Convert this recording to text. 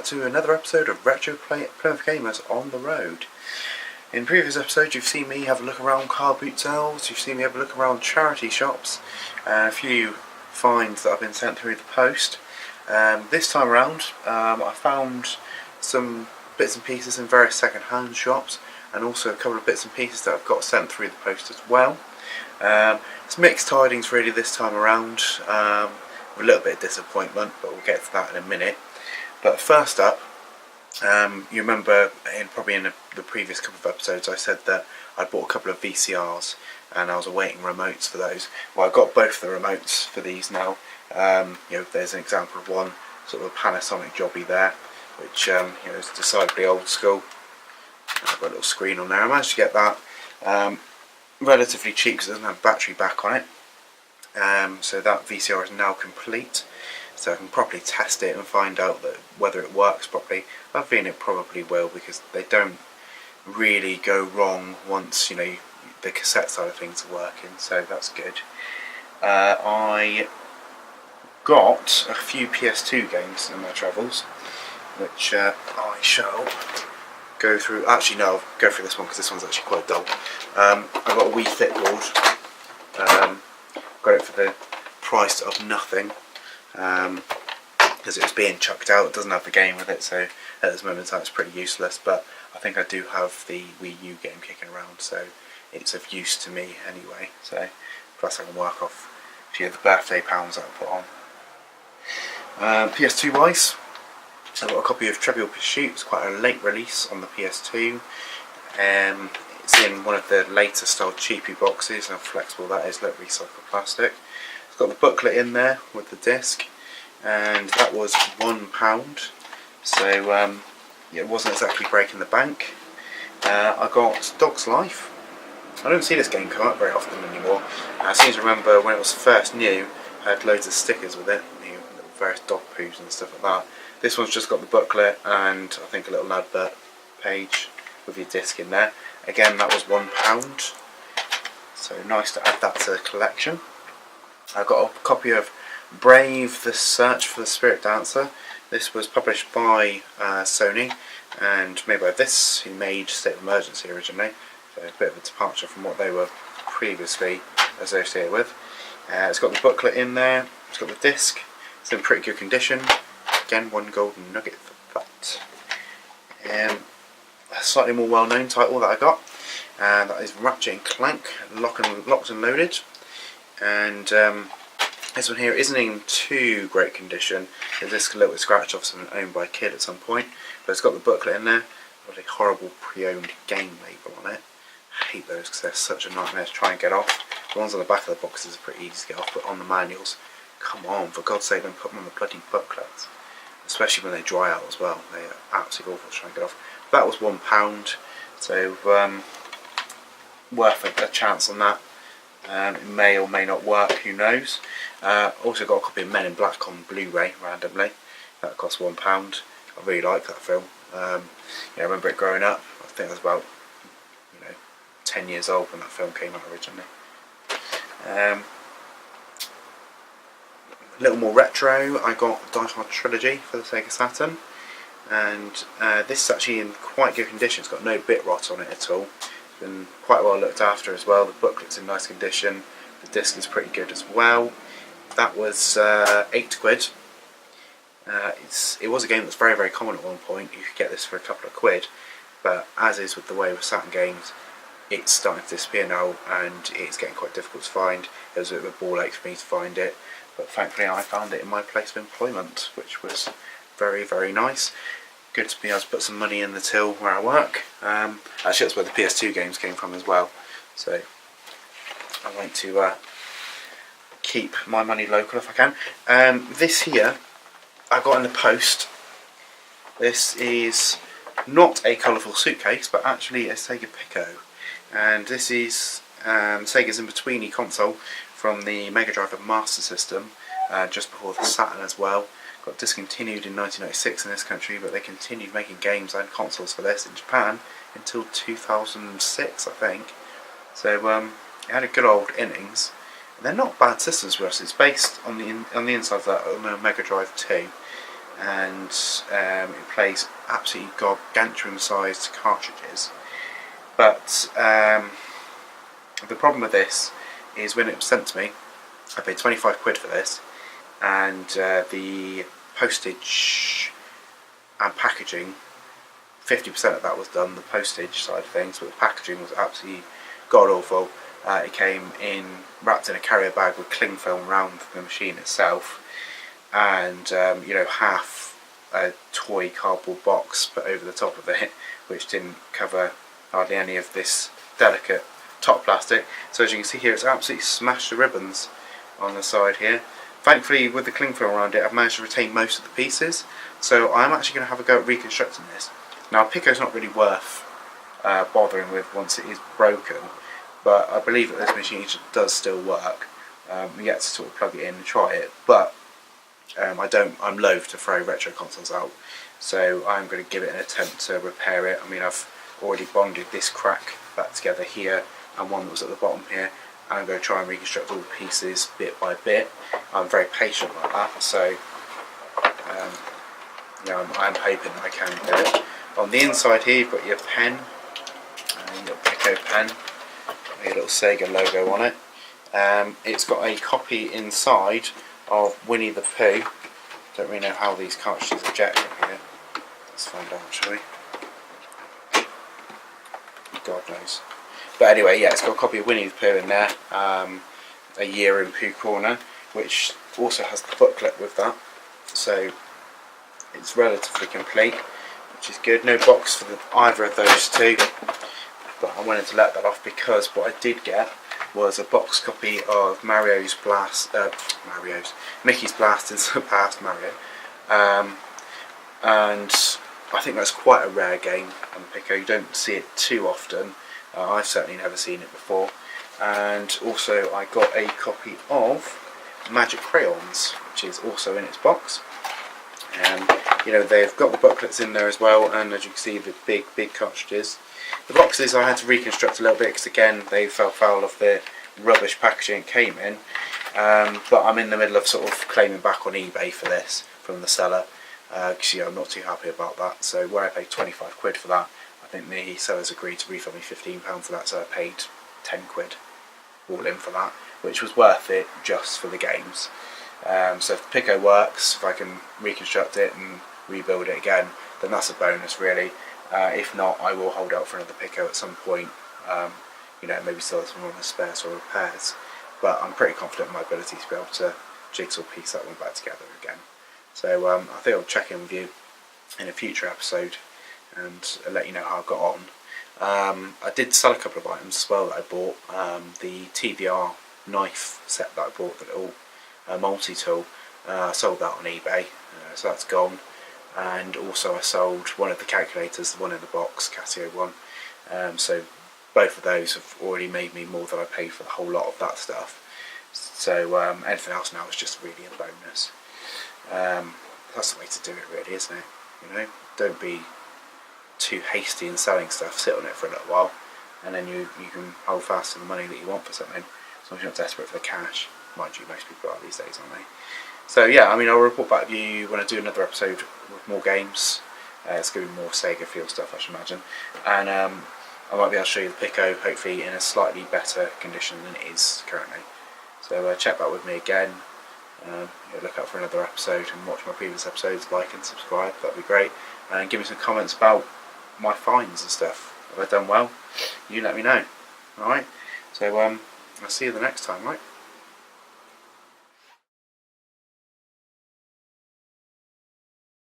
to another episode of Retro Plymouth Gamers on the Road. In previous episodes you've seen me have a look around car boot sales, you've seen me have a look around charity shops, and a few finds that have been sent through the post. This time around I found some bits and pieces in various second-hand shops, and also a couple of bits and pieces that I've got sent through the post as well. It's mixed tidings really this time around, with a little bit of disappointment, but we'll get to that in a minute. But first up, you remember probably in the previous couple of episodes I said that I bought a couple of VCRs and I was awaiting remotes for those. Well, I've got both the remotes for these now. There's an example of one, sort of a Panasonic jobby there, which is decidedly old school. I've got a little screen on there. I managed to get that relatively cheap because it doesn't have battery back on it. So that VCR is now complete, so I can properly test it and find out whether it works properly. I have a feeling it probably will, because they don't really go wrong once the cassette side of things are working, so that's good. I got a few PS2 games in my travels, which I shall go through. Actually no, I'll go through this one because this one's actually quite dull. I've got a Wii Fit board. Got it for the price of nothing, because it was being chucked out. It doesn't have the game with it, so at this moment in time it's pretty useless, but I think I do have the Wii U game kicking around, so it's of use to me anyway. So plus I can work off a few of the birthday pounds that I put on. PS2 wise, I've got a copy of Trivial Pursuit. It's quite a late release on the PS2. It's in one of the later style cheapy boxes, and how flexible that is, like recycled plastic. It's got the booklet in there with the disc, and that was £1, so it wasn't exactly breaking the bank. I got Dog's Life. I don't see this game come up very often anymore. I seem to remember when it was first new, I had loads of stickers with it, various dog poos and stuff like that. This one's just got the booklet and I think a little advert page with your disc in there. Again, that was £1, so nice to add that to the collection. I got a copy of Brave: The Search for the Spirit Dancer. This was published by Sony and made by This, who made State of Emergency originally, so a bit of a departure from what they were previously associated with. It's got the booklet in there, it's got the disc, it's in pretty good condition. Again, one golden nugget for that. A slightly more well-known title that I got, and that is Ratchet and Clank Locked and Loaded. And this one here isn't in too great condition. The disc a little bit scratched off, something owned by a kid at some point, but it's got the booklet in there. Got a horrible pre-owned game label on it. I hate those because they're such a nightmare to try and get off. The ones on the back of the boxes are pretty easy to get off, but on the manuals, come on, for God's sake, don't put them on the bloody booklets. Especially when they dry out as well. They are absolutely awful to try and get off. That was £1, so worth a chance on that. It may or may not work, who knows. Also got a copy of Men in Black on Blu-ray randomly. That cost £1. I really like that film. I remember it growing up. I think I was about 10 years old when that film came out originally. A little more retro, I got Die Hard Trilogy for the Sega Saturn, and this is actually in quite good condition. It's got no bit rot on it at all. It's been quite well looked after as well. The booklet's in nice condition, the disc is pretty good as well. That was £8. It was a game that's very, very common at one point. You could get this for a couple of quid, but as is with the way with Saturn games, it's starting to disappear now and it's getting quite difficult to find. It was a bit of a ball ache for me to find it, but thankfully I found it in my place of employment, which was very, very nice. Good to be able to put some money in the till where I work. Actually that's where the PS2 games came from as well, so I want to keep my money local if I can. This here I got in the post. This is not a colourful suitcase, but actually a Sega Pico, and this is Sega's in-betweeny console from the Mega Drive and Master System, just before the Saturn as well. Got discontinued in 1996 in this country, but they continued making games and consoles for this in Japan until 2006, I think. So it had a good old innings. And they're not bad systems for us. It's based on the inside of that on a Mega Drive 2. and it plays absolutely gargantuan sized cartridges. But the problem with this is when it was sent to me, I paid 25 quid for this, and the postage and packaging, 50% of that was done, the postage side of things, but the packaging was absolutely god awful. It came in wrapped in a carrier bag with cling film around the machine itself, and half a toy cardboard box put over the top of it, which didn't cover hardly any of this delicate top plastic. So as you can see here, it's absolutely smashed to ribbons on the side here. Thankfully, with the cling film around it, I've managed to retain most of the pieces, so I'm actually going to have a go at reconstructing this. Now, Pico's not really worth bothering with once it is broken, but I believe that this machine does still work. We get to sort of plug it in and try it, but I'm loath to throw retro consoles out, so I'm going to give it an attempt to repair it. I mean, I've already bonded this crack back together here and one that was at the bottom here, and I'm going to try and reconstruct all the pieces bit by bit. I'm very patient like that, so I'm hoping that I can do it. On the inside here you've got your pen, your Pico pen, a little Sega logo on it. It's got a copy inside of Winnie the Pooh. Don't really know how these cartridges eject from here. Let's find out, shall we? God knows. But anyway, yeah, it's got a copy of Winnie the Pooh in there, a year in Pooh Corner, which also has the booklet with that, so it's relatively complete, which is good. No box for either of those two, but I wanted to let that off because what I did get was a box copy of Mickey's Blast into the Past Mario, and I think that's quite a rare game on the Pico. You don't see it too often. I've certainly never seen it before. And also I got a copy of Magic Crayons, which is also in its box. They've got the booklets in there as well, and as you can see, the big cartridges. The boxes I had to reconstruct a little bit because again they fell foul of the rubbish packaging it came in. But I'm in the middle of sort of claiming back on eBay for this from the seller, because I'm not too happy about that. So where I paid 25 quid for that, I think the sellers agreed to refund me £15 for that, so I paid 10 quid all in for that, which was worth it just for the games. So if the Pico works, if I can reconstruct it and rebuild it again, then that's a bonus really. If not, I will hold out for another Pico at some point, maybe still some on the spares or repairs, but I'm pretty confident in my ability to be able to jigsaw piece that one back together again. So I think I'll check in with you in a future episode and let you know how I got on. I did sell a couple of items as well that I bought. The TVR knife set that I bought, the little multi-tool, I sold that on eBay, so that's gone. And also I sold one of the calculators, the one in the box, Casio one. So both of those have already made me more than I paid for the whole lot of that stuff. So anything else now is just really a bonus. That's the way to do it really, isn't it? Don't be too hasty in selling stuff. Sit on it for a little while, and then you can hold fast to the money that you want for something, as long as you're not desperate for the cash. Mind you, most people are these days, aren't they? So yeah, I'll report back to you when I do another episode with more games. It's going to be more Sega feel stuff, I should imagine, and I might be able to show you the Pico, hopefully in a slightly better condition than it is currently. So check back with me again. Look out for another episode and watch my previous episodes, like and subscribe, that'd be great, and give me some comments about my finds and stuff. Have I done well? You let me know. Alright, so I'll see you the next time, right?